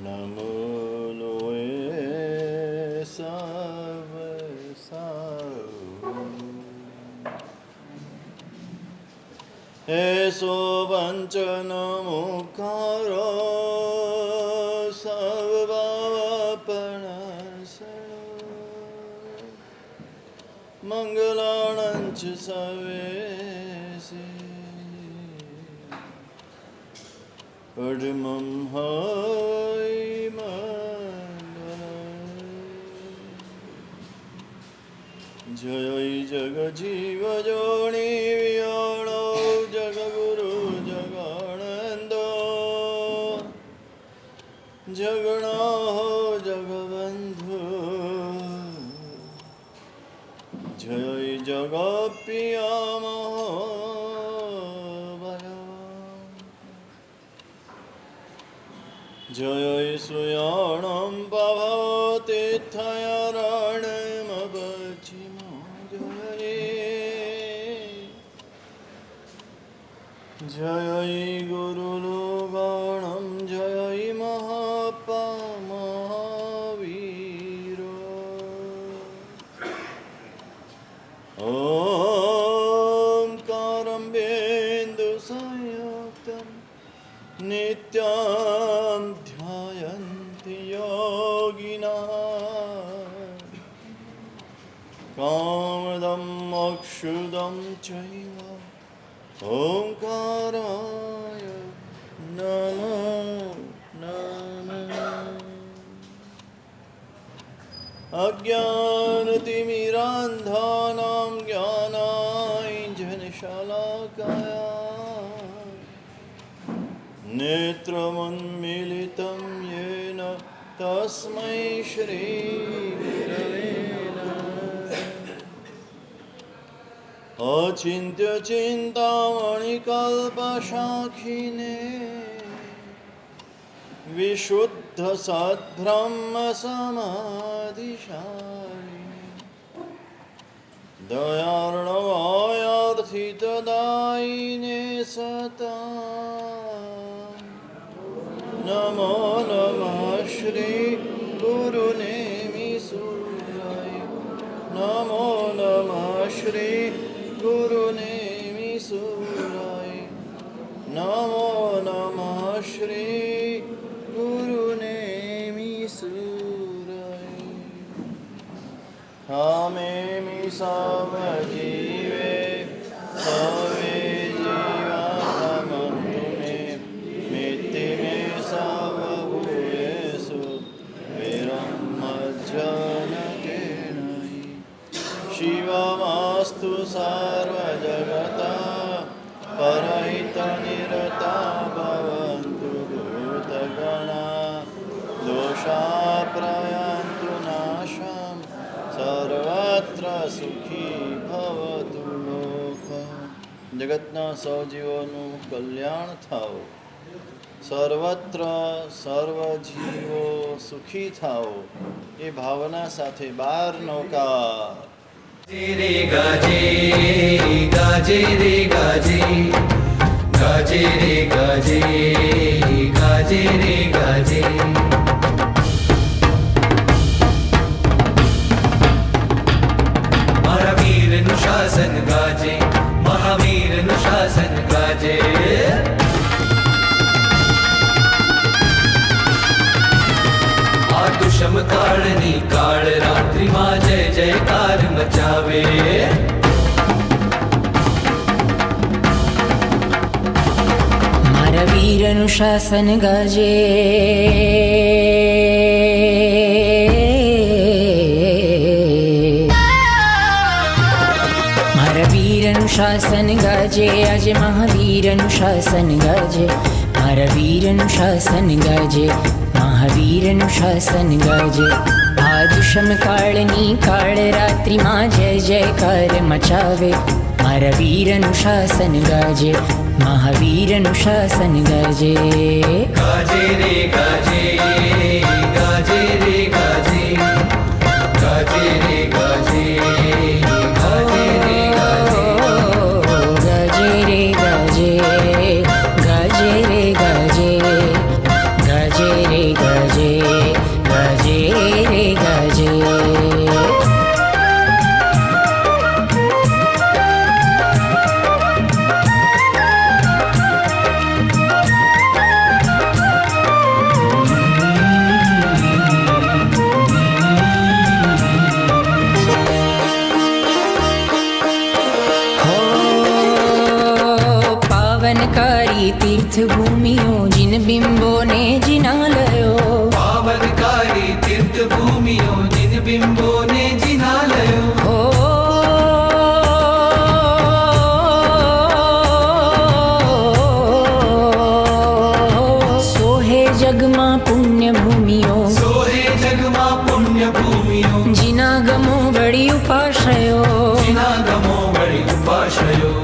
નમો લોએ serve સાઉ એસો વંચન મુખારો સર્વાપણસણો મંગલાણંચ સવેસે પડમં હૈ મંગલં જય જગજીવ જોણી વિયોણો જગગુરુ જગાનંદો જગણો જગબંધુ જય જગપિયા જય સુયાણં પવતીર્થયારણ્યમવચિમો જય ગુરુલોગણં જય મહાવીરો ઓમકારં બિંદુ સંયુક્તં નિત્યં ધ્યાયન્તિ યોગિનઃ કામદં મોક્ષદં ચૈવ ઓંકારાય નમો નમઃ અજ્ઞાનતિમિરાન્ધાનાં જ્ઞાનાંજનશલાકયા નેત્રમન્મીલિतं येन તસ્મૈ શ્રીગુરવે નમઃ અચિંત્ય ચિંતામણિકલ્પશાખિને વિશુદ્ધ સદ્બ્રહ્મ સમાધિશાલિને દયાર્ણવાયાર્થિતદાયિને સતા નમો નમઃ શ્રી ગુરુનેમિ સૂરાય નમો નમઃ શ્રી ગુરુનેમિ સૂરાય નમો નમઃ શ્રી ગુરુનેમિ સૂરાય હમેમિ સવ જીવે સવે શિવમસ્તુ સર્વજગતા પરહિતનિરતા ભવન્તુ ભૂતગણા દોષાપ્રયન્તુ નાશમ સર્વત્ર સુખી ભવતુ લોક જગતના સૌ જીવોનું કલ્યાણ થાઓ સર્વત્ર સર્વ જીવો સુખી થાઓ એ ભાવના સાથે 12 નૌકા રે ગાજે ગાજે રે ગાજે ગાજે રે ગાજે ગાજે રે ગાજે મારા વીરનું શાસન ગાજે મહાવીરનું શાસન ગાજે સમકાળની કાળ રાત્રિમાં જય જયકાર મચાવે મારા વીરનું શાસન ગાજે મારા વીરનું શાસન ગાજે આજે મહાવીરનું શાસન ગાજે મારા વીરનું શાસન ગાજે મહાવીરનું શાસન ગાજે આ દુષ્મકાળની કાળ રાત્રિમાં જય જયકાર મચાવે મારા વીરનું શાસન ગાજે મહાવીરનું શાસન ગાજે ગાજે રે ગાજે ગાજે રે ગાજે ગાજે રે ગાજે ગાજે રે ગાજે ગાજે રે ગાજે ગાજે રે ગાજે ગાજે રે ગાજે ભૂમિઓ જિન બિંબોને જિનાલયો પાવનકારી તીર્થ ભૂમિઓ જિન બિંબોને જિનાલયો હો સોહે જગમાં પુણ્ય ભૂમિઓ સોહે જગમાં પુણ્ય ભૂમિઓ જીના ગમો વળી ઉપાશ્રયો જીના ગમો વળી ઉપાશ્રયો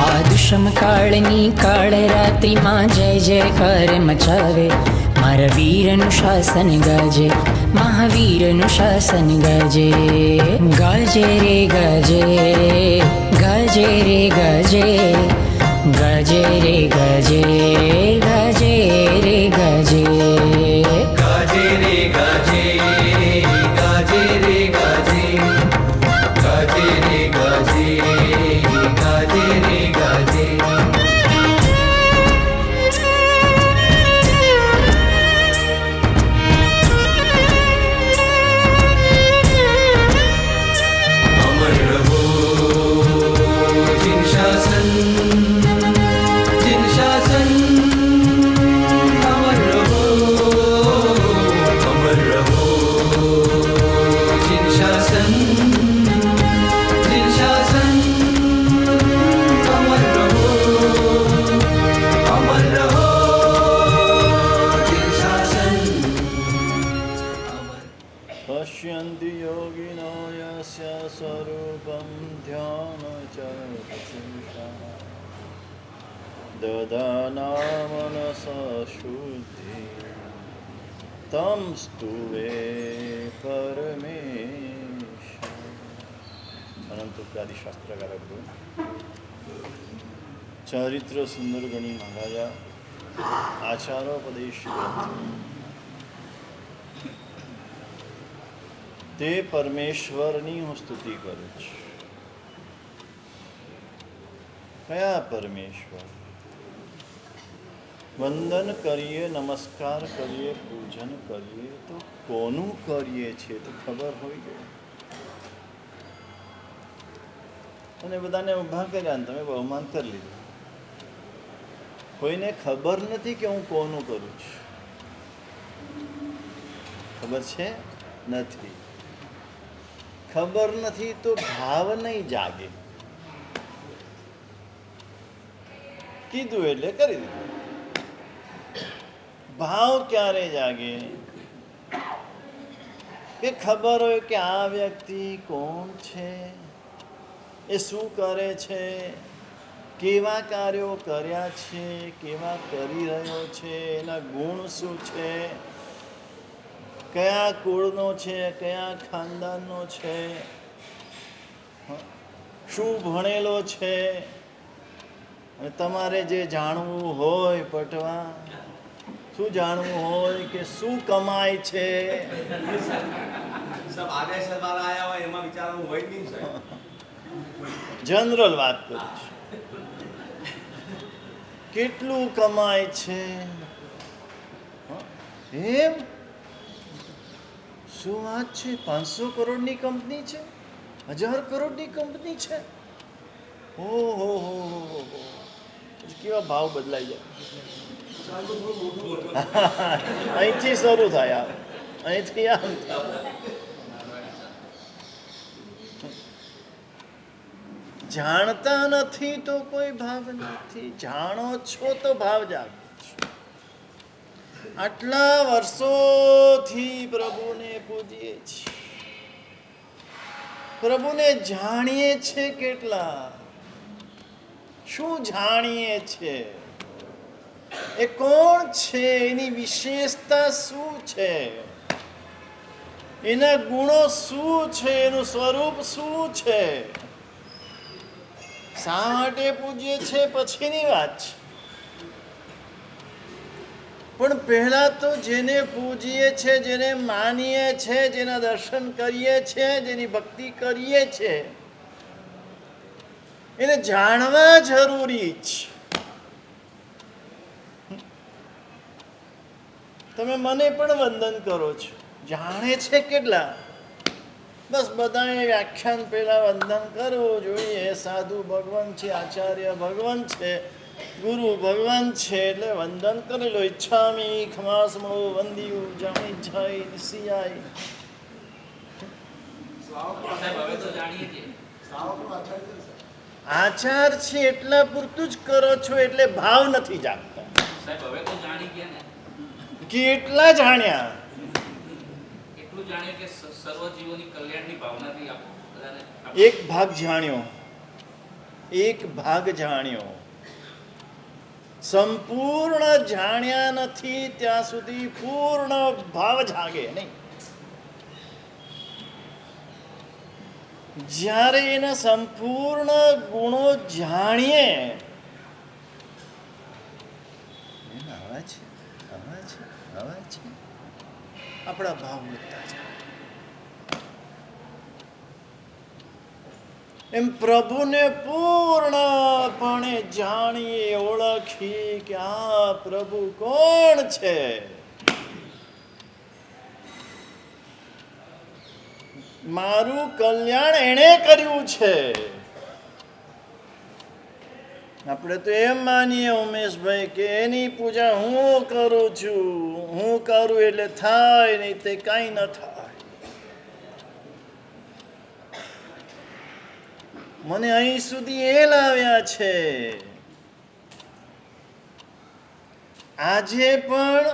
આ દુષ્મ કાળની કાળ રાત્રિમાં જય જયકાર મચાવે મારા વીરનું શાસન ગાજે મહાવીરનું શાસન ગાજે ગાજે રે ગાજે ગાજે રે ગાજે ગાજે રે ગાજે ગાજે રે ગાજે ગાજે રે ગાજે ગાજે રે ગાજે ગાજે રે ગાજે ગાજે રે ગાજે અમર રહો જિન શાસન જિન શાસન અમર રહો જિન શાસન જિન શાસન અમર રહો જિન શાસન પશ્યન્તિ યોગિનો યસ્ય સ્વરૂપં ધ્યાનચરતચિંતા દદાના મનસા શુદ્ધિ તમ સ્તુવે પરમેશ અનંત ઉત્પાદી શાસ્ત્રકાર ચારિત્ર સુંદર ગણી મહારાજા આચારોપદેશ તે પરમેશ્વરની હું સ્તુતિ કરું છું. કયા પરમેશ્વર? વંદન કરીએ, નમસ્કાર કરીએ, પૂજન કરીએ તો કોનું કરીએ છીએ તો ખબર હોય ગઈ. અને બધાને ઊભા કર્યા ને તમે બહુમાન કરી લીધું. કોઈને ખબર નથી કે હું કોનું કરું છું. ખબર છે? નથી. ખબર નથી તો ભાવ નહીં જાગે. કીધું એટલે કરી દીધું. ભાવ ક્યારે જાગે? કે ખબર હોય કે આ વ્યક્તિ કોણ છે, એ શું કરે છે, કેવા કાર્યો કર્યા છે, કેવા કરી રહ્યો છે, એના ગુણ શું છે, કયા કુળનો છે, કયા ખાનદાનનો છે, શું ભણેલો છે. અને તમારે જે જાણવું હોય પટવા, શું જાણવું હોય કે શું કમાય છે, सब आगे से बार आया हुआ एमा विचारવું હોય નહીં સાહેબ. જનરલ વાત કરું છું. કેટલું કમાય છે, એમ શું વાત છે? 500 કરોડની કંપની છે, 1000 કરોડની કંપની છે. ઓહો હો કેવા ભાવ બદલાઈ જાય. અહીંથી શરૂ થાય, અહીંથી આમ થાય. જાણતા નથી તો કોઈ ભાવ નથી, જાણો છો તો ભાવ જાગે. આટલા વર્ષોથી પ્રભુને પૂજીએ છીએ, પ્રભુને જાણીએ છીએ. કેટલા શું જાણીએ છીએ? એ કોણ છે, એની વિશેષતા શું છે, એના ગુણો શું છે, એનું સ્વરૂપ શું છે. શા માટે પૂજીએ છે પછીની વાત છે. પણ પહેલા તો જેને પૂજીએ છે, જેને માનીએ છે, જેના દર્શન કરીએ છે, જેની ભક્તિ કરીએ છે, એને જાણવા જરૂરી છે. તમે મને પણ વંદન કરો છો, જાણે છે કેટલા? બસ બધાએ વ્યાખ્યાન પહેલા વંદન કરવું જોઈએ. સાધુ ભગવાન છે, આચાર્ય ભગવાન છે, ગુરુ ભગવાન છે એટલે વંદન કરી લો. ઈચ્છામી ખમાસમો વંદિયું જાણી જાય નિસિયાય. સાહેબ હવે તો જાણીએ છીએ. આચાર છે એટલા પૂરતું જ કરો છો એટલે ભાવ નથી જાગતા. સાહેબ હવે તો જાણી ગયા ને. કેટલા જાણ્યા? એટલું જાણીએ કે સર્વ જીવોની કલ્યાણની ભાવનાથી બધાને એક ભાગ જાણ્યો, એક ભાગ જાણ્યો. સંપૂર્ણ જાણ્યા નથી ત્યાં સુધી પૂર્ણ ભાવ જાગે નહીં. જ્યારે એના સંપૂર્ણ ગુણો જાણીએ આવા છે, આપણા ભાવ વધતા જાય. એમ પ્રભુને પૂર્ણપણે જાણીએ, ઓળખી કે આ પ્રભુ કોણ છે. મારું કલ્યાણ એણે કર્યું છે. આપણે તો એમ માનીએ ઉમેશભાઈ કે એની પૂજા હું કરું છું, હું કરું એટલે થાય, નહીં તે કાંઈ ન થાય. મને અહીં સુધી એ લાવ્યા છે. આજે પણ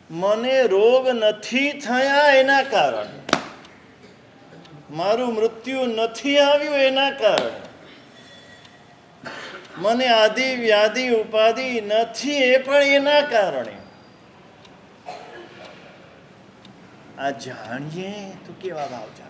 મને રોગ નથી થયા એના કારણે, મારું મૃત્યુ નથી આવ્યું એના કારણે, મને આદિ વ્યાધિ ઉપાધિ નથી એ પણ એના કારણે. આ જાણીએ તો કેવા ભાવ જાગે.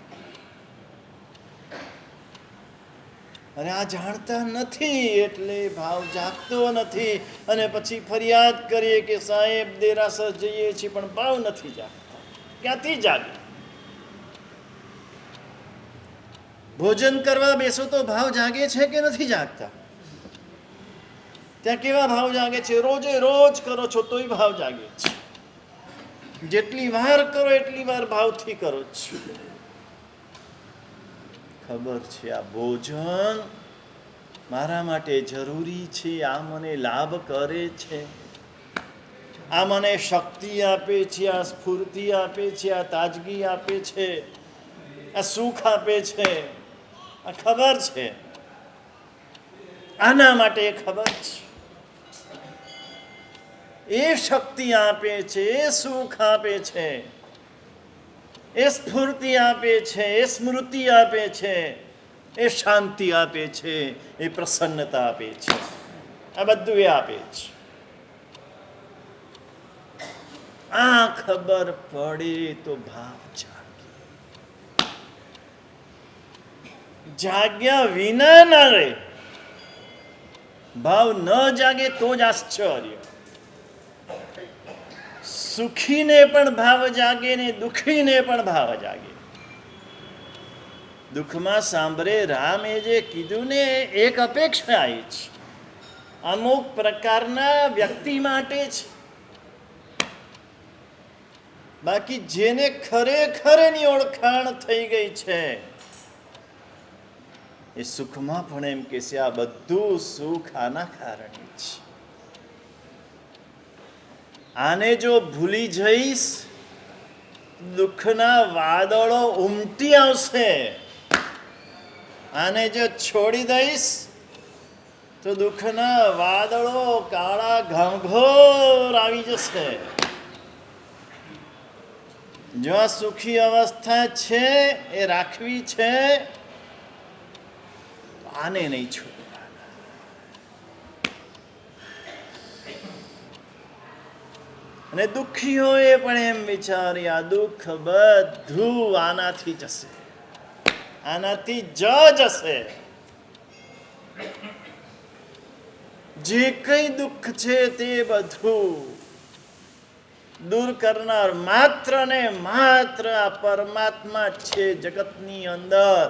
અને આ જાણતા નથી એટલે ભાવ જાગતો નથી. અને પછી ફરિયાદ કરીએ કે સાહેબ દેરાસર જઈએ છીએ પણ ભાવ નથી જાગતા. ક્યાંથી જાગે? ભોજન કરવા બેસો તો ભાવ જાગે છે કે નથી જાગતા? ત્યાં કેવા ભાવ જાગે છે? રોજે રોજ કરો છો તોય ભાવ જાગે છે. જેટલી વાર કરો એટલી વાર ભાવથી કરો છો. ખબર છે આ ભોજન મારા માટે જરૂરી છે, આ મને લાભ કરે છે, આ મને શક્તિ આપે છે, આ સ્ફૂર્તિ આપે છે, આ તાજગી આપે છે, આ સુખ આપે છે. આ ખબર છે, આના માટે ખબર છે. એ શક્તિ આપે છે, એ સુખ આપે છે, એ સ્ફૂર્તિ આપે છે, એ સ્મૃતિ આપે છે, એ શાંતિ આપે છે, એ પ્રસન્નતા આપે છે. આ બધું એ આપે છે. આ ખબર પડે તો ભાવ જાગે. જાગ્યા વિના ના રહે. ભાવ ન જાગે તો જ આશ્ચર્ય. સુખીને પણ ભાવ જાગે ને દુઃખીને પણ ભાવ જાગે. દુઃખમાં સાંભળે રામે જે કીધું ને એક અપેક્ષા એ છે, અમુક પ્રકારના વ્યક્તિ માટે છે. બાકી જેને ખરેખર એની ઓળખાણ થઈ ગઈ છે એ સુખમાં પણ એમ કે છે આ બધું સુખ આના કારણે છે. આને જો ભૂલી જઈશ દુઃખના વાદળો ઉમટી આવશે. આને જો છોડી દઈશ તો દુઃખના વાદળો કાળા ઘંઘોર આવી જશે. જો આ સુખી અવસ્થા છે એ રાખવી છે, આને નહીં છોડવાના. અને દુઃખીઓએ પણ એમ વિચારી આ દુઃખ બધું આનાથી જશે, આનાથી જ જશે. જે કઈ દુઃખ છે તે બધું દૂર કરનાર માત્ર ને માત્ર આ પરમાત્મા છે જગતની અંદર.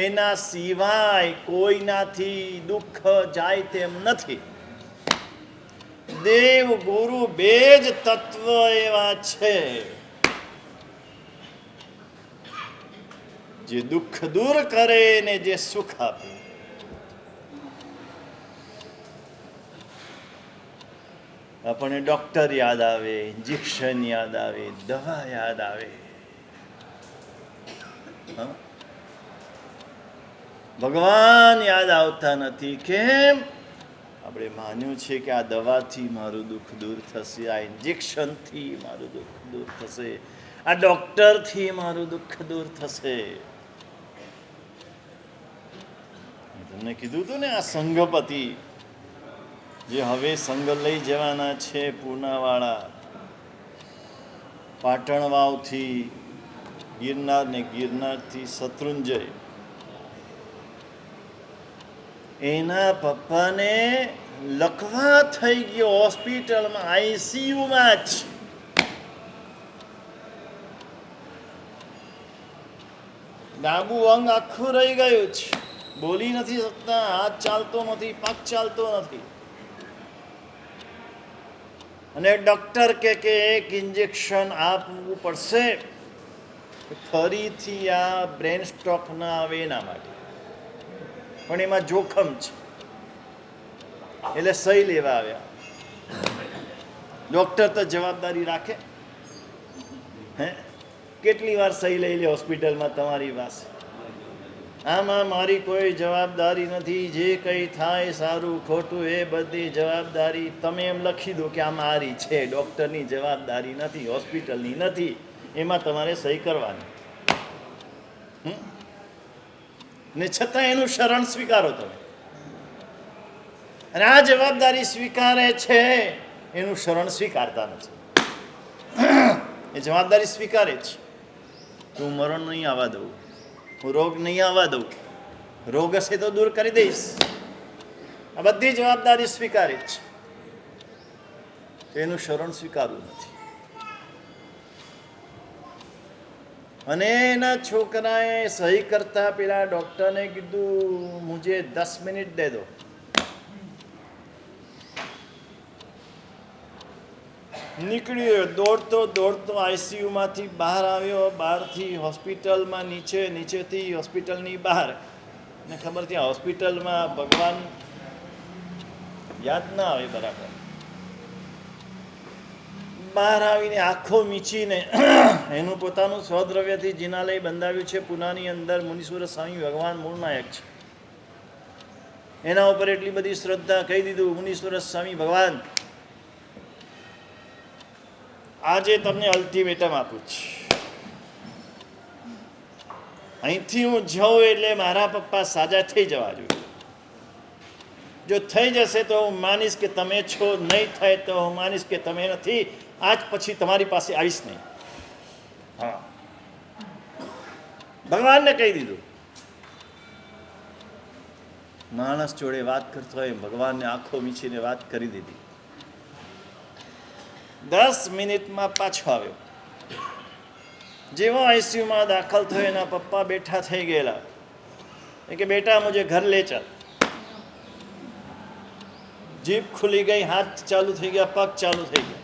એના સિવાય કોઈનાથી દુઃખ જાય તેમ નથી. દેવ ગુરુ બે જ તત્વ એવા છે જે દુઃખ દૂર કરે ને જે સુખ આપે. આપણને ડૉક્ટર યાદ આવે, ઇન્જેક્શન યાદ આવે, દવા યાદ આવે. હં? ભગવાન યાદ આવતા નથી. કેમ? આપણે માન્યું છે કે આ દવાથી મારું દુઃખ દૂર થશે, આ ઇન્જેક્શનથી મારું દુઃખ દૂર થશે, આ ડૉક્ટરથી મારું દુઃખ દૂર થશે. તમને કીધું હતું ને, આ સંઘપતિ જે હવે સંઘ લઈ જવાના છે, પૂનાવાળા પાટણ વાવથી ગિરનાર ને ગિરનારથી શત્રુંજય, એના પપ્પાને લકવા થઈ ગયો હોસ્પિટલમાં, આઈસીયુમાં જ. ડાબુ અંગ આખું રહી ગયું છે, બોલી નથી શકતા, હાથ ચાલતો નથી, પગ ચાલતો નથી. અને ડૉક્ટર કે એક ઇન્જેક્શન આપવું પડશે ફરીથી આ બ્રેન સ્ટ્રોક ના આવે એના માટે, પણ એમાં જોખમ છે. એટલે સહી લેવા આવ્યા. ડૉક્ટર તો જવાબદારી રાખે. હે, કેટલી વાર સહી લઈ લે હોસ્પિટલમાં તમારી પાસે? આમાં મારી કોઈ જવાબદારી નથી, જે કંઈ થાય સારું ખોટું એ બધી જવાબદારી તમે એમ લખી દો કે આ મારી છે, ડૉક્ટરની જવાબદારી નથી, હોસ્પિટલની નથી. એમાં તમારે સહી કરવાની. ને છતાં એનું શરણ સ્વીકારો તમે. અને આ જવાબદારી સ્વીકારે છે, એનું શરણ સ્વીકારતા નથી. એ જવાબદારી સ્વીકારે છે, હું મરણ નહીં આવવા દઉં, હું રોગ નહીં આવવા દઉં, રોગ હશે તો દૂર કરી દઈશ. આ બધી જવાબદારી સ્વીકારે છે, એનું શરણ સ્વીકારવું નથી. અને એના છોકરાએ સહી કરતા પેલા ડૉક્ટરને કીધું, મુझे 10 મિનિટ દે દો. નીકળ્યો, દોડતો દોડતો આઈસીયુમાંથી બહાર આવ્યો, બહારથી હોસ્પિટલમાં, નીચેથી હોસ્પિટલની બહાર. ને ખબર ત્યાં હોસ્પિટલમાં ભગવાન યાદ ના આવે બરાબર. બહાર આવીને આંખો મીચીને એનું પોતાનું સ્વદ્રવ્યથી જિનાલય બંધાવ્યું છે પૂનાની અંદર. મુનીશ્વર સ્વામી ભગવાન મૂળનાયક છે. એના ઉપર એટલી બધી શ્રદ્ધા, કહી દીધું, મુનીશ્વર સ્વામી ભગવાન આજે તમને અલ્ટિમેટમ આપું છું, અહીંથી હું જાઉં એટલે મારા પપ્પા સાજા થઈ જવા જોઈએ. જો થઈ જશે તો હું માનીશ કે તમે છો, નહીં થાય તો હું માનીશ કે તમે નથી. આજ પછી તમારી પાસે આવીશ નહીં. હા, ભગવાનને કહી દીધું. માણસ જોડે વાત કરતો હોય ભગવાનને આંખો મીચીને વાત કરી દીધી. 10 મિનિટમાં પાછો આવ્યો. જેવો આઈસીયુમાં દાખલ થયો, એના પપ્પા બેઠા થઈ ગયેલા. એ કે બેટા મુझे ઘર લે ચાલ. જીભ ખુલી ગઈ, હાથ ચાલુ થઈ ગયા, પગ ચાલુ થઈ ગયા.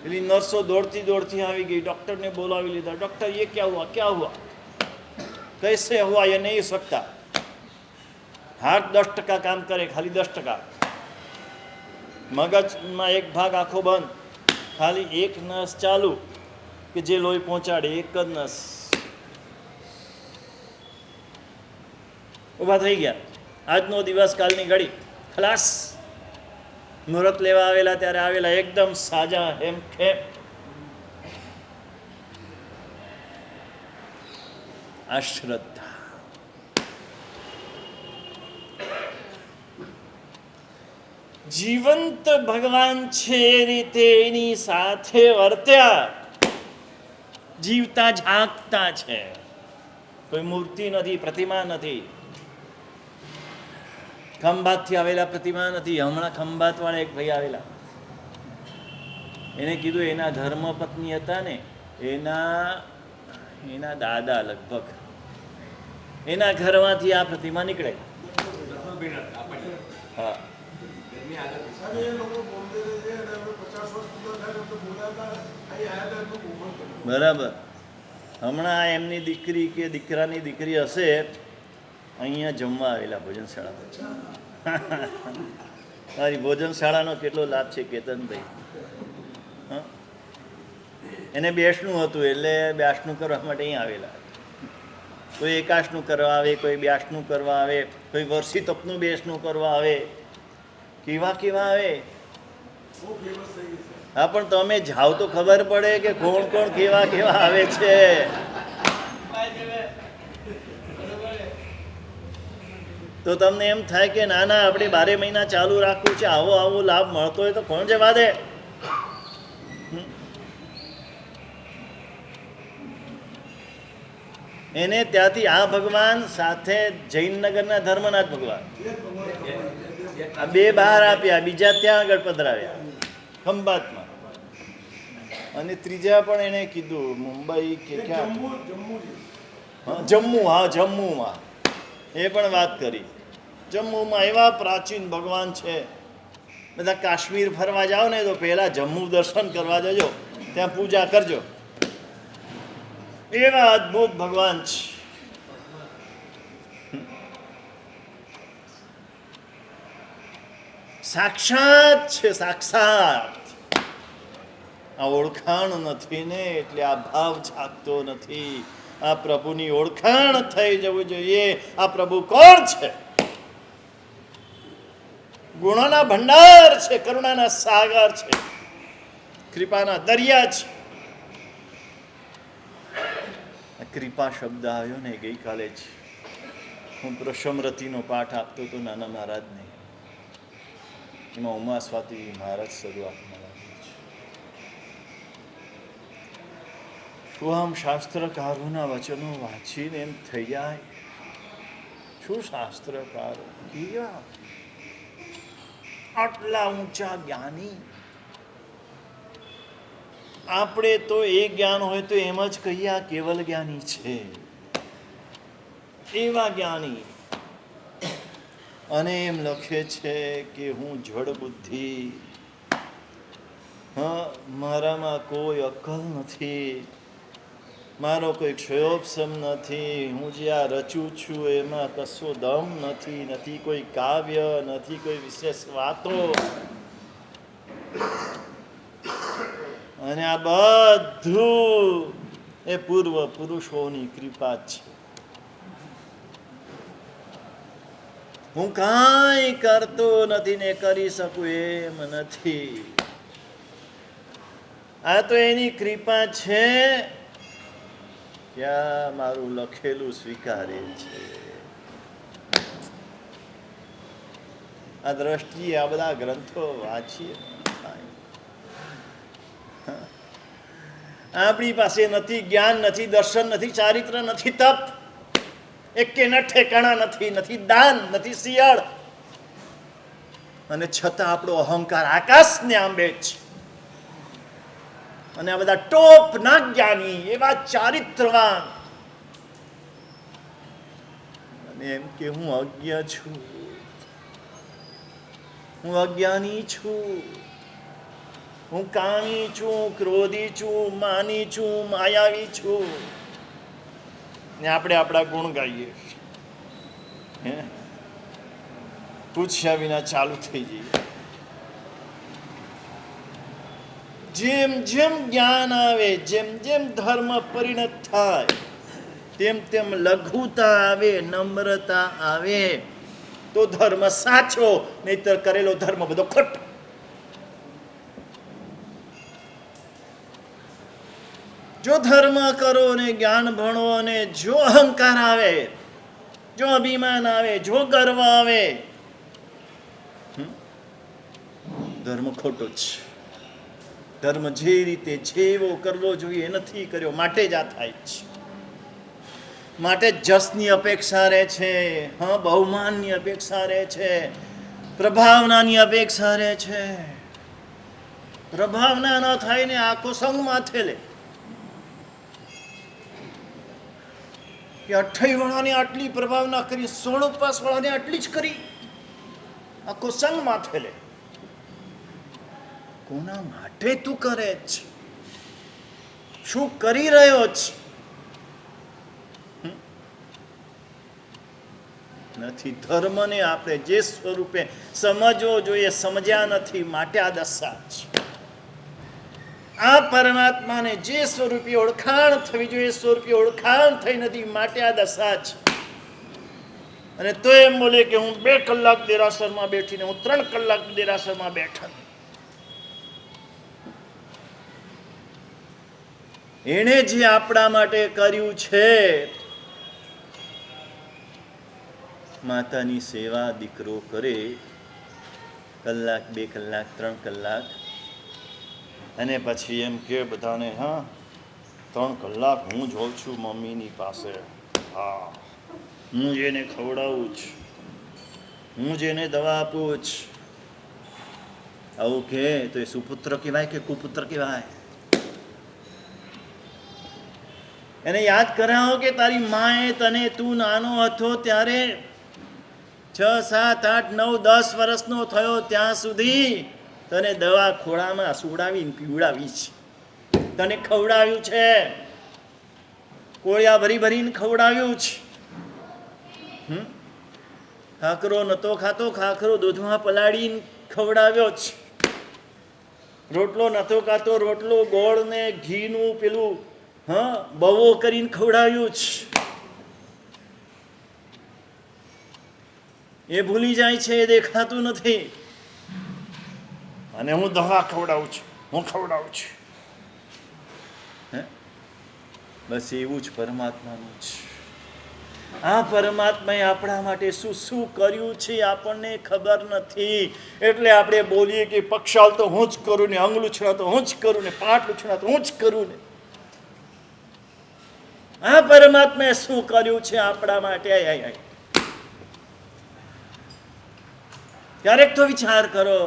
પેલી નર્સો દોડતી દોડતી આવી ગઈ, ડૉક્ટરને બોલાવી લીધા. ડૉક્ટર ये क्या हुआ, क्या हुआ, कैसे हुआ, ये नहीं सकता. હાર્ટ 10% કામ કરે, ખાલી 10%. મગજમાં એક ભાગ આખો બંધ, ખાલી એક નસ ચાલુ કે જે લોહી પહોંચાડે, એક જ નસ. ઊભા થઈ ગયા. આજનો દિવસ, કાલની ઘડી, ખલાસ. મુહૂર્ત લેવા આવેલા ત્યારે આવેલા, એકદમ સાજા, હેમખેમ. આ શ્રદ્ધા. જીવંત ભગવાન છે એ રીતે એની સાથે વર્ત્યા. જીવતા જાગતા છે, કોઈ મૂર્તિ નથી, પ્રતિમા નથી. ખંભાતથી આવેલા પ્રતિમા નથી. હમણાં ખંભાત વાળા એક ભાઈ આવેલા, એને કીધું એના ધર્મપત્ની હતા ને, એના દાદા લગભગ, એના ઘરમાંથી આ પ્રતિમા નીકળે. હા, બરાબર. હમણાં એમની દીકરી કે દીકરાની દીકરી હશે, અહીંયા જમવા આવેલા ભોજનશાળા. મારી ભોજનશાળાનો કેટલો લાભ છે કેતનભાઈ. હા, એને બેસનું હતું એટલે બેસનું કરવા માટે અહીં આવેલા. કોઈ એકાશનું કરવા આવે, કોઈ બ્યાસનું કરવા આવે, કોઈ વર્ષી તપનું બેસનું કરવા આવે, કેવા કેવા આવે. હા, પણ તમે જાઓ તો ખબર પડે કે કોણ કોણ કેવા કેવા આવે છે. તો તમને એમ થાય કે ના ના આપણે 12 મહિના ચાલુ રાખવું છે, આવો આવો લાભ મળતો હોય તો કોણ જવા દે. એને ત્યાંથી આ ભગવાન સાથે જૈનનગરના ધર્મનાથ ભગવાન આ બે બહાર આપ્યા, બીજા ત્યાં આગળ પધરાવ્યા ખંભાતમાં, અને ત્રીજા પણ એને કીધું મુંબઈ કે ક્યાં, જમ્મુ. હા, જમ્મુમાં એ પણ વાત કરી. જમ્મુમાં એવા પ્રાચીન ભગવાન છે. બધા કાશ્મીર ફરવા જાઓ ને તો પહેલા જમ્મુ દર્શન કરવા જજો, ત્યાં પૂજા કરજો. એવા અદ્ભુત ભગવાન છે. સાક્ષાત છે, સાક્ષાત. આ ઓળખાણ નથી ને એટલે આ ભાવ જાગતો નથી. આ પ્રભુની ઓળખાણ થઈ જવું જોઈએ. આ પ્રભુ કોણ છે? ગુણોના ભંડાર છે, કરુણાના સાગર છે, કૃપાના દરિયા છે. કૃપા શબ્દ આવ્યો ને ગઈકાલે જ હું પ્રશમરતિનો પાઠ આપતો હતો નાના મહારાજને. એમાં ઉમા સ્વાતિ મહારાજ શરૂઆતમાં લાગ્યું છે. શું આમ શાસ્ત્રકારોના વચનો વાંચીને એમ થઈ જાય, શું શાસ્ત્રકારો કેવા આટલા ઊંચા જ્ઞાની. આપણે તો એ જ્ઞાન હોય તો એમ જ કહીએ આ કેવલ જ્ઞાની છે, એવા જ્ઞાની. અને એમ લખે છે કે હું જડ બુદ્ધિ, હા, મારામાં કોઈ અક્કલ નથી, મારો કોઈ ક્ષયોપસમ નથી, હું જે આ રચું છું એમાં કશો દમ નથી, નથી કોઈ કાવ્ય, નથી કોઈ વિશેષ વાતો. અને આ બધું એ પૂર્વ પુરુષોની કૃપા છે. હું કાંઈ કરતો નથી ને કરી શકું એમ નથી. આ તો એની કૃપા છે કે આ મારું લખેલું સ્વીકારે છે. આ દ્રષ્ટિએ આ બધા ગ્રંથો વાંચીએ, આપણી પાસે નથી જ્ઞાન, નથી દર્શન, નથી ચારિત્ર, નથી તપ, એકેના ઠેકાણા નથી, નથી દાન, નથી શિયાળ, અને છતાં આપણો અહંકાર આકાશને આંબે છે. અને આ બધા ટોપના જ્ઞાની, એવા ચારિત્રવાન, અને એમ કે હું અજ્ઞ છું, હું અજ્ઞાની છું, હું કામી છું, ક્રોધી છું, માની છું, માયાવી છું. ને આપણે આપણા ગુણ ગાઈએ, પૂછ્યા વિના ચાલુ થઈ જઈએ. જેમ જેમ જ્ઞાન આવે, જેમ જેમ ધર્મ પરિણત થાય, તેમ તેમ લઘુતા આવે, નમ્રતા આવે, તો ધર્મ સાચો, નહીતર કરેલો ધર્મ બધો ખોટો. જો ધર્મ કરો ને જ્ઞાન ભણો અને જો અહંકાર આવે, જો અભિમાન આવે, જો ગર્વ આવે, ધર્મ ખોટો છે. ધર્મ જે રીતે જેવો કરવો જોઈએ નથી કર્યો, માટે જ આ થાય છે. માટે જસની અપેક્ષા રહે છે, હા, બહુમાનની અપેક્ષા રહે છે, પ્રભાવનાની અપેક્ષા રહે છે. પ્રભાવના ન થાય ને આખો સંગ માથે લે કે 28 વાળાને આટલી પ્રભાવના કરી, 16 વાળાને આટલી જ કરી, આખો સંગ માથે લે. કોના માટે તું કરે છે? શું કરી રહ્યો છે? નથી. ધર્મને આપણે જે સ્વરૂપે સમજવો જોઈએ સમજ્યા નથી, માટે આ દશા છે. આ પરમાત્માને જે સ્વરૂપે ઓળખાણ થવી જોઈએ સ્વરૂપે ઓળખાણ થઈ નથી, માટે આ દશા છે. અને તો એમ બોલે કે હું 2 કલાક દેરાસરમાં બેઠીને હું 3 કલાક દેરાસરમાં બેઠા. એણે જે આપણા માટે કર્યું છે, માતાની સેવા દીકરો કરે કલાક 2 કલાક 3 કલાક, અને પછી એમ કે બધાને, હા 3 કલાક હું જોઉં છું મમ્મીની પાસે, હા હું જેને ખવડાવું છું, હું જેને દવા આપું છું. આવું કે તો એ સુપુત્ર કહેવાય કે કુપુત્ર કહેવાય? એને યાદ કરાવો કે તારી માએ તને, તું નાનો હતો ત્યારે 6, 7, 8, 9, 10 વર્ષનો થયો ત્યાં સુધી તને દવા ખોળામાં સુવડાવીને પીવડાવી છે, તને ખવડાવ્યું છે, કોળિયા ભરી ભરીને ખવડાવ્યું છે. ખાખરો નતો ખાતો, ખાખરો દૂધમાં પલાળીને ખવડાવ્યો છે. રોટલો નતો ખાતો, રોટલો ગોળ ને ઘીનું પેલું બવો કરીને ખવડાવ્યું છે. એ ભૂલી જાય છે, એ દેખાતું નથી. અને હું દવા ખવડાવું છું, હું ખવડાવું છું. બસ એવું જ પરમાત્માનું છે. આ પરમાત્માએ આપણા માટે શું શું કર્યું છે આપણને ખબર નથી. એટલે આપણે બોલીએ કે પક્ષાલ તો હું જ કરું ને, અંગલુછણા તો હું જ કરું ને, પાટલુછણા તો હું જ કરું ને. આ પરમાત્માએ શું કર્યું છે આપણા માટે? ક્યારેક તો વિચાર કરો.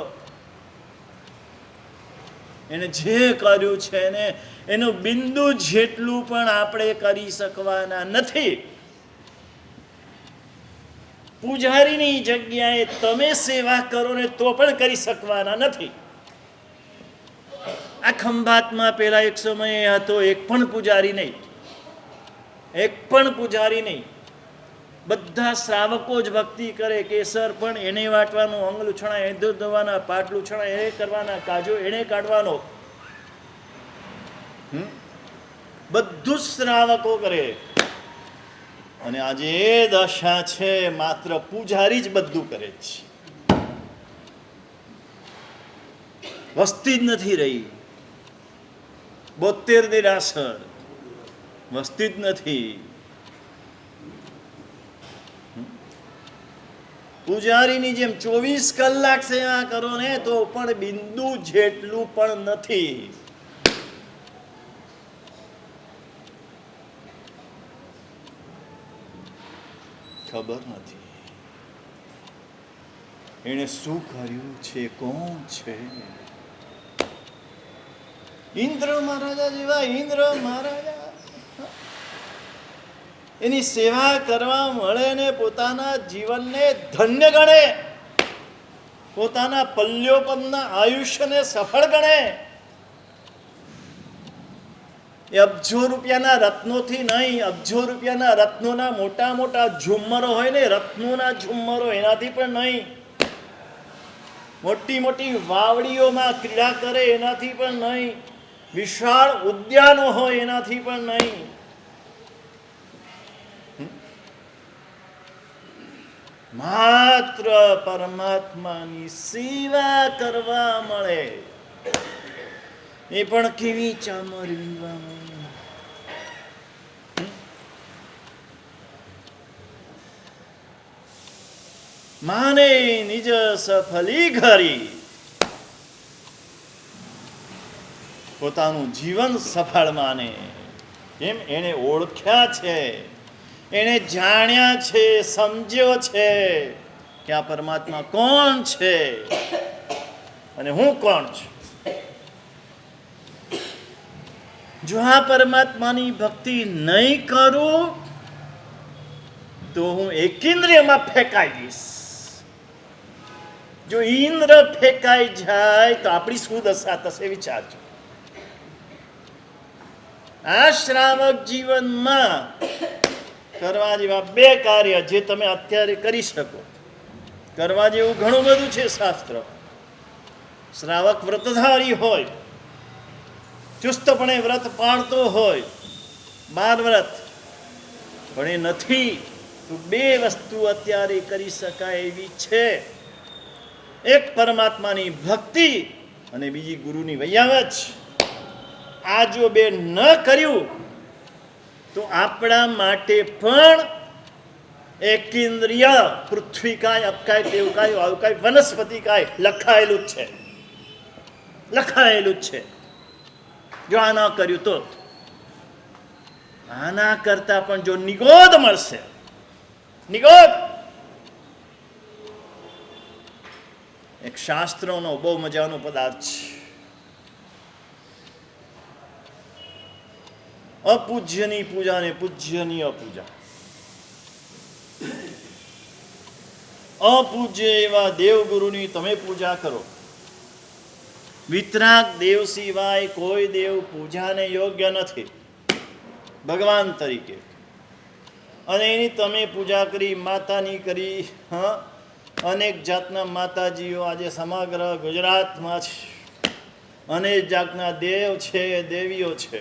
એને જે કર્યું છે એને એનું બિંદુ જેટલું પણ આપણે કરી શકવાના નથી. પૂજારીની જગ્યાએ તમે સેવા કરો ને તો પણ કરી શકવાના નથી. આ ખંભાતમાં પેલા એક સમયે હતો, એક પણ પૂજારી નહીં, એક પણ પૂજારી નહીં. બધા શ્રાવકો જ ભક્તિ કરે. કેસર પણ એને વાટવાનું, અંગલુછણા એને ધોવાના, પાટલુછણા એને કરવાના, કાજો એને કાઢવાનો, બધું જ શ્રાવકો કરે. અને આજે એ દશા છે, માત્ર પૂજારી જ બધું કરે છે. વસ્તી જ નથી રહી. 72 દેરાસર, વસ્તી જ નથી. પૂજારીની જેમ 24 કલાક સેવા કરો ને તો પણ બિંદુ જેટલું પણ નથી. ખબર નથી એને શું કર્યું છે, કોણ છે. ઇન્દ્ર મહારાજા જેવા ઇન્દ્ર મહારાજા એની સેવા કરવા મળે ને પોતાના જીવનને ધન્ય ગણે, પોતાના પલ્યોપમના આયુષ્યને સફળ ગણે. એ અબજો રૂપિયાના રત્નોથી નહીં, અબજો રૂપિયાના રત્નોના મોટા મોટા ઝુમ્મરો હોય ને, રત્નોના ઝુમ્મરો, એનાથી પણ નહીં. મોટી મોટી વાવડીઓમાં ક્રીડા કરે એનાથી પણ નહીં. વિશાળ ઉદ્યાનો હોય એનાથી પણ નહીં. માત્ર પરમાત્માની સેવા કરવા મળે, એ પણ કેવી ચામર વીણવામાં. માને નિજ સફલી ઘરી, પોતાનું જીવન સફળ માને. કેમ? એને ઓળખ્યા છે, એને જાણ્યા છે, સમજ્યો છે કે આ પરમાત્મા કોણ છે અને હું કોણ છું. જો આ પરમાત્માની ભક્તિ નહીં કરું તો હું એકેન્દ્રિયમાં ફેંકાઈ જઈશ. જો ઇન્દ્ર ફેંકાઈ જાય તો આપણી શું દશા થશે વિચારજો. આ શ્રાવક જીવનમાં કરવા જેવા 2 કાર્ય જે તમે અત્યારે કરી શકો. કરવા જેવું ઘણું બધું છે શાસ્ત્ર. શ્રાવક વ્રતધારી હોય, ચુસ્તપણે વ્રત પાળતો હોય, 12 વ્રત, પણ એ નથી તો 2 વસ્તુ અત્યારે કરી શકાય એવી છે. એક પરમાત્માની ભક્તિ અને બીજી ગુરુની વૈયાવચ. આ જો 2 ન કર્યું તો આપણા માટે પણ એકેન્દ્રિય પૃથ્વીકાય, અપકાય, દેવકાય, વાયુકાય, વનસ્પતિકાય લખાયેલું જ છે. લખાયેલું જ છે. જો આ ન કર્યું તો આના કરતા પણ જો નિગોદ મળશે, નિગોદ એક શાસ્ત્રોનો બહુ મજાનો પદાર્થ છે. અપૂજ્યની પૂજા ને પૂજ્યની અપૂજા. અપૂજ્ય એવા દેવગુરુની તમે પૂજા કરો. વિતરાગ દેવ સિવાય કોઈ દેવ પૂજાને યોગ્ય નથી ભગવાન તરીકે. અને એની તમે પૂજા કરી, માતાની કરી. અનેક જાતના માતાજીઓ આજે સમગ્ર ગુજરાતમાં છે. અનેક જાતના દેવ છે, દેવીઓ છે.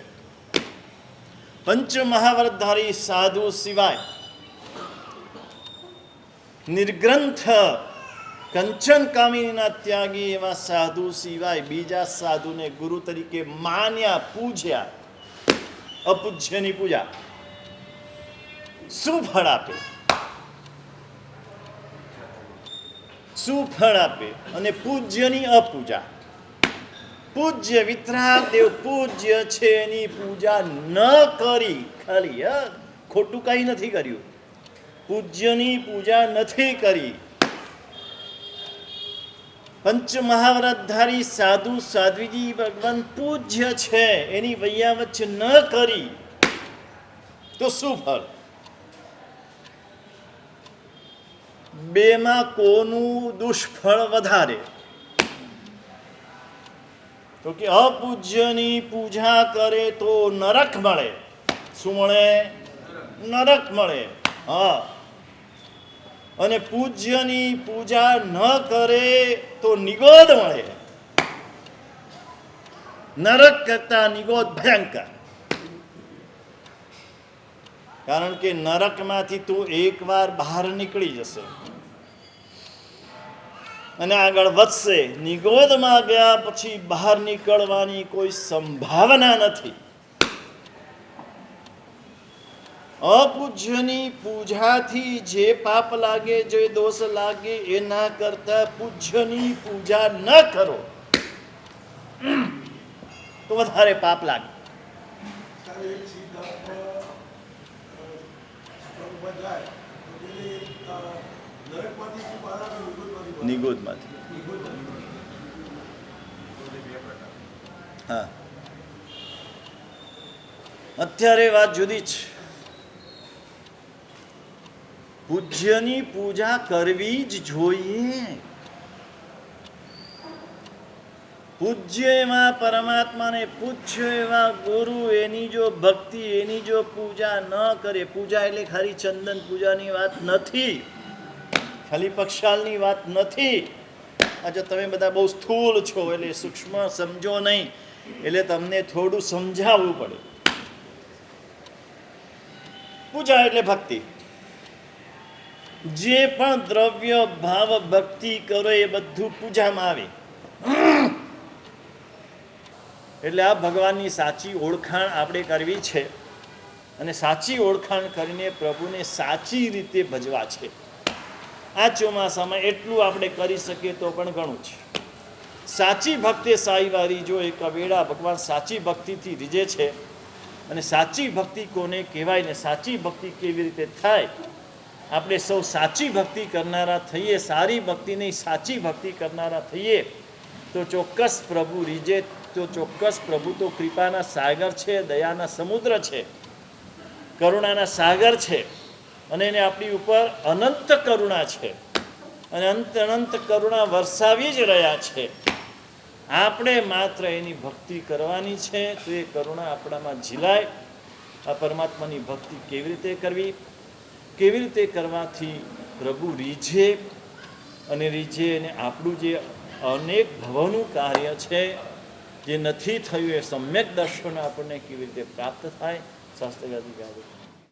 પંચ મહાવ્રતધારી સાધુ સિવાય, નિર્ગ્રંથ કંચન કામિનીના ત્યાગી એવા સાધુ સિવાય બીજા સાધુને ગુરુ તરીકે માન્યા, પૂજ્યા. અપૂજ્યની પૂજા શું ફળ આપે? શું ફળ આપે? અને પૂજ્યની અપૂજા. પૂજ્ય વિતરાગ દેવ પૂજ્ય છે, એની પૂજા ન કરી, ખાલી ખોટું કઈ નથી કર્યું, પૂજ્યની પૂજા નથી કરી. પંચ મહાવ્રતધારી સાધુ સાધ્વીજી ભગવાન પૂજ્ય છે, એની વૈયાવચ ન કરી તો શું ફળ? 2માં કોનું દુષ્ફળ વધારે? તો કે અપૂજ્યની પૂજા કરે તો નરક મળે. શું મળે? નરક મળે. હા. અને પૂજ્યની પૂજા ન કરે તો નિગોદ મળે. નરક કરતા નિગોદ ભયંકર. કારણ કે નરકમાંથી તું એકવાર બહાર નીકળી જશે અને આગળ વધશે. નિગોદમાં ગયા પછી બહાર નીકળવાની કોઈ સંભાવના નથી. અપૂજ્યની પૂજાથી જે પાપ લાગે, જે દોષ લાગે, એના કરતા પૂજ્યની પૂજા ન કરો તો વધારે પાપ લાગે. નિગોદમાંથી. હા, અત્યારે વાત જુદી છે. પૂજ્યની પૂજા કરવી જ જોઈએ. પૂજ્ય એવા પરમાત્માને, પૂજ્ય એવા ગુરુ, એની જો ભક્તિ, એની જો પૂજા ન કરે. પૂજા એટલે ખાલી ચંદન પૂજાની વાત નથી, ખાલી પક્ષાલની વાત નથી. આજે તમે બધા બહુ સ્થૂળ છો એટલે સૂક્ષ્મ સમજો નહીં, એટલે તમને થોડું સમજાવવું પડે. પૂજા એટલે ભક્તિ. જે પણ દ્રવ્ય ભાવ ભક્તિ કરો એ બધું પૂજામાં આવે. એટલે આ ભગવાનની સાચી ઓળખાણ આપણે કરવી છે અને સાચી ઓળખાણ કરીને પ્રભુને સાચી રીતે ભજવા છે. આ ચોમાસામાં એટલું આપણે કરી શકીએ તો પણ ઘણું છે. સાચી ભક્તિ સાઈવારી જો એક વેળા ભગવાન સાચી ભક્તિથી રીઝે છે. અને સાચી ભક્તિ કોને કહેવાય ને સાચી ભક્તિ કેવી રીતે થાય? આપણે સૌ સાચી ભક્તિ કરનારા થઈએ, સારી ભક્તિ નહીં સાચી ભક્તિ કરનારા થઈએ તો ચોક્કસ પ્રભુ રીઝે. તો ચોક્કસ પ્રભુ તો કૃપાના સાગર છે, દયાના સમુદ્ર છે, કરુણાના સાગર છે અને એને આપણી ઉપર અનંત કરુણા છે અને અનંત કરુણા વરસાવી જ રહ્યા છે. આપણે માત્ર એની ભક્તિ કરવાની છે તો એ કરુણા આપણામાં ઝીલાય. આ પરમાત્માની ભક્તિ કેવી રીતે કરવી? કેવી રીતે કરવાથી પ્રભુ રીઝે અને આપણું જે અનેક ભવનું કાર્ય છે જે નથી થયું એ સમ્યક દર્શન આપણને કેવી રીતે પ્રાપ્ત થાય શાસ્ત્રગાદી ગાદી